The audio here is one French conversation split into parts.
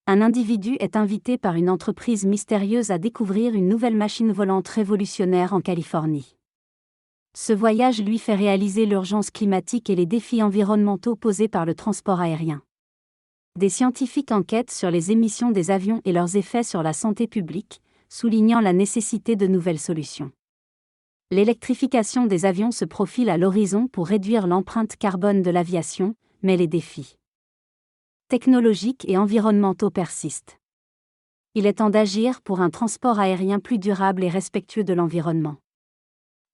Un individu est invité par une entreprise mystérieuse à découvrir une nouvelle machine volante révolutionnaire en Californie. Ce voyage lui fait réaliser l'urgence climatique et les défis environnementaux posés par le transport aérien. Des scientifiques enquêtent sur les émissions des avions et leurs effets sur la santé publique, soulignant la nécessité de nouvelles solutions. L'électrification des avions se profile à l'horizon pour réduire l'empreinte carbone de l'aviation, mais les défis technologiques et environnementaux persistent. Il est temps d'agir pour un transport aérien plus durable et respectueux de l'environnement.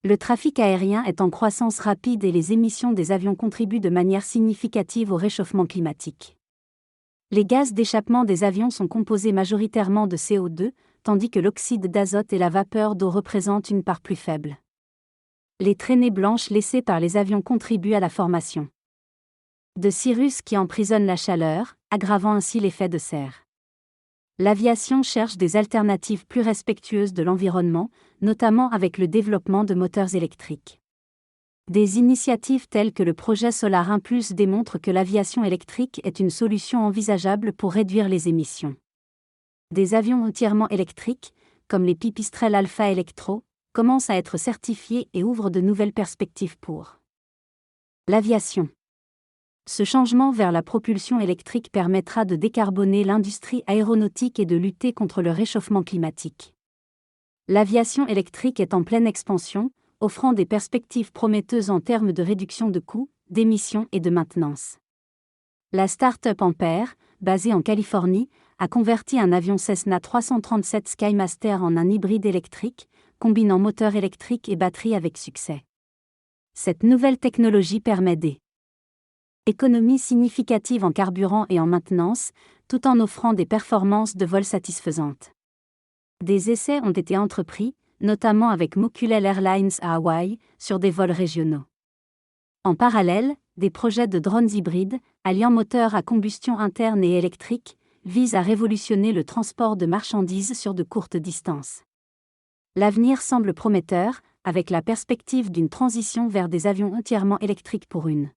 Le trafic aérien est en croissance rapide et les émissions des avions contribuent de manière significative au réchauffement climatique. Les gaz d'échappement des avions sont composés majoritairement de CO2, tandis que l'oxyde d'azote et la vapeur d'eau représentent une part plus faible. Les traînées blanches laissées par les avions contribuent à la formation de cirrus qui emprisonnent la chaleur, aggravant ainsi l'effet de serre. L'aviation cherche des alternatives plus respectueuses de l'environnement, notamment avec le développement de moteurs électriques. Des initiatives telles que le projet Solar Impulse démontrent que l'aviation électrique est une solution envisageable pour réduire les émissions. Des avions entièrement électriques, comme les Pipistrel Alpha Electro, commencent à être certifiés et ouvrent de nouvelles perspectives pour l'aviation. Ce changement vers la propulsion électrique permettra de décarboner l'industrie aéronautique et de lutter contre le réchauffement climatique. L'aviation électrique est en pleine expansion, offrant des perspectives prometteuses en termes de réduction de coûts, d'émissions et de maintenance. La start-up Ampere, basée en Californie, a converti un avion Cessna 337 Skymaster en un hybride électrique, combinant moteur électrique et batterie avec succès. Cette nouvelle technologie permet des économies significatives en carburant et en maintenance, tout en offrant des performances de vol satisfaisantes. Des essais ont été entrepris, notamment avec Mokulele Airlines à Hawaï, sur des vols régionaux. En parallèle, des projets de drones hybrides, alliant moteurs à combustion interne et électrique, visent à révolutionner le transport de marchandises sur de courtes distances. L'avenir semble prometteur, avec la perspective d'une transition vers des avions entièrement électriques pour une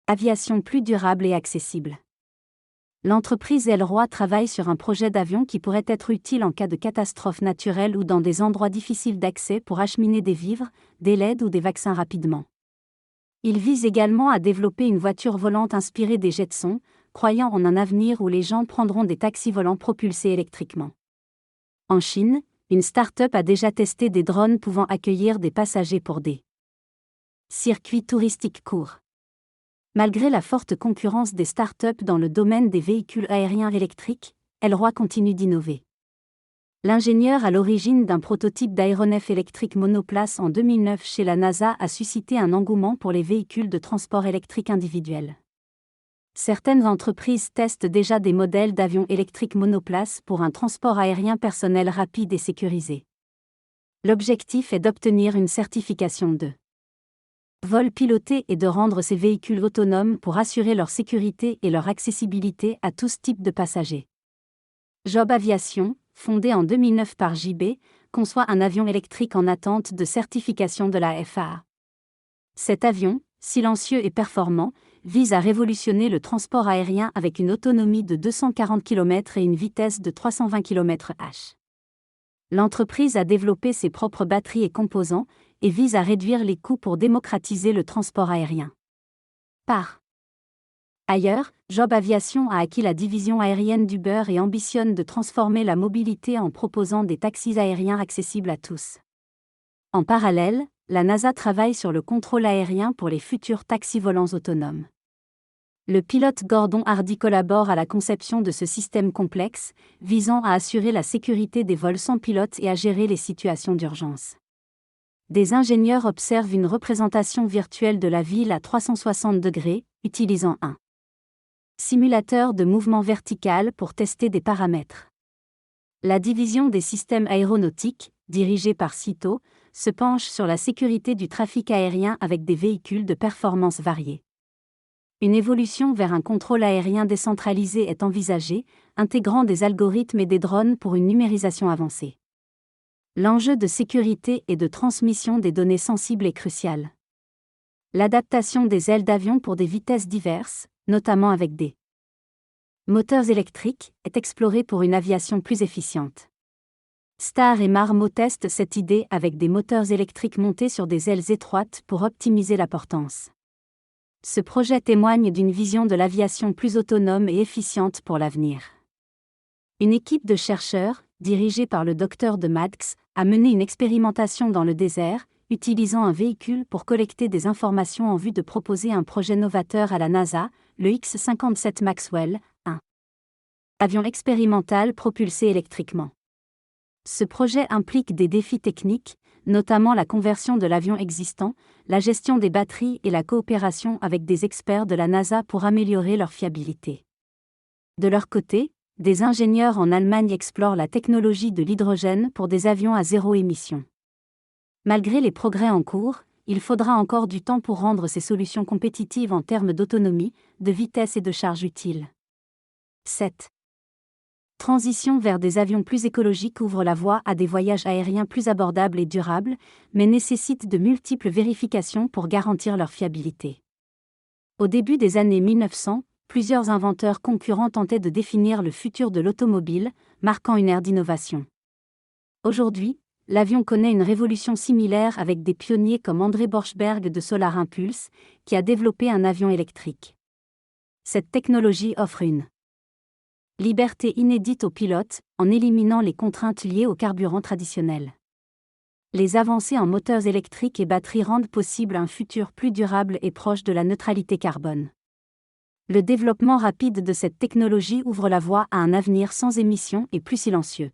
aviation plus durable et accessible. L'entreprise Elroy travaille sur un projet d'avion qui pourrait être utile en cas de catastrophe naturelle ou dans des endroits difficiles d'accès pour acheminer des vivres, des LED ou des vaccins rapidement. Il vise également à développer une voiture volante inspirée des Jetsons, croyant en un avenir où les gens prendront des taxis volants propulsés électriquement. En Chine, une start-up a déjà testé des drones pouvant accueillir des passagers pour des circuits touristiques courts. Malgré la forte concurrence des start-up dans le domaine des véhicules aériens électriques, Elroy continue d'innover. L'ingénieur à l'origine d'un prototype d'aéronef électrique monoplace en 2009 chez la NASA a suscité un engouement pour les véhicules de transport électrique individuels. Certaines entreprises testent déjà des modèles d'avions électriques monoplace pour un transport aérien personnel rapide et sécurisé. L'objectif est d'obtenir une certification de vol piloté et de rendre ces véhicules autonomes pour assurer leur sécurité et leur accessibilité à tous types de passagers. Job Aviation, fondé en 2009 par JB, conçoit un avion électrique en attente de certification de la FAA. Cet avion, silencieux et performant, vise à révolutionner le transport aérien avec une autonomie de 240 km et une vitesse de 320 km/h. L'entreprise a développé ses propres batteries et composants, et vise à réduire les coûts pour démocratiser le transport aérien. Par ailleurs, Job Aviation a acquis la division aérienne d'Uber et ambitionne de transformer la mobilité en proposant des taxis aériens accessibles à tous. En parallèle, la NASA travaille sur le contrôle aérien pour les futurs taxis volants autonomes. Le pilote Gordon Hardy collabore à la conception de ce système complexe, visant à assurer la sécurité des vols sans pilote et à gérer les situations d'urgence. Des ingénieurs observent une représentation virtuelle de la ville à 360 degrés, utilisant un simulateur de mouvement vertical pour tester des paramètres. La division des systèmes aéronautiques, dirigée par CITO, se penche sur la sécurité du trafic aérien avec des véhicules de performance variés. Une évolution vers un contrôle aérien décentralisé est envisagée, intégrant des algorithmes et des drones pour une numérisation avancée. L'enjeu de sécurité et de transmission des données sensibles est crucial. L'adaptation des ailes d'avion pour des vitesses diverses, notamment avec des Moteurs électriques est exploré pour une aviation plus efficiente. Star et Marmot testent cette idée avec des moteurs électriques montés sur des ailes étroites pour optimiser la portance. Ce projet témoigne d'une vision de l'aviation plus autonome et efficiente pour l'avenir. Une équipe de chercheurs, dirigée par le docteur de Madx, a mené une expérimentation dans le désert, utilisant un véhicule pour collecter des informations en vue de proposer un projet novateur à la NASA, le X-57 Maxwell, un avion expérimental propulsé électriquement. Ce projet implique des défis techniques, notamment la conversion de l'avion existant, la gestion des batteries et la coopération avec des experts de la NASA pour améliorer leur fiabilité. De leur côté, des ingénieurs en Allemagne explorent la technologie de l'hydrogène pour des avions à zéro émission. Malgré les progrès en cours, il faudra encore du temps pour rendre ces solutions compétitives en termes d'autonomie, de vitesse et de charge utile. 7. Transition vers des avions plus écologiques ouvre la voie à des voyages aériens plus abordables et durables, mais nécessite de multiples vérifications pour garantir leur fiabilité. Au début des années 1900, plusieurs inventeurs concurrents tentaient de définir le futur de l'automobile, marquant une ère d'innovation. Aujourd'hui, l'avion connaît une révolution similaire avec des pionniers comme André Borschberg de Solar Impulse, qui a développé un avion électrique. Cette technologie offre une liberté inédite aux pilotes, en éliminant les contraintes liées au carburant traditionnel. Les avancées en moteurs électriques et batteries rendent possible un futur plus durable et proche de la neutralité carbone. Le développement rapide de cette technologie ouvre la voie à un avenir sans émissions et plus silencieux.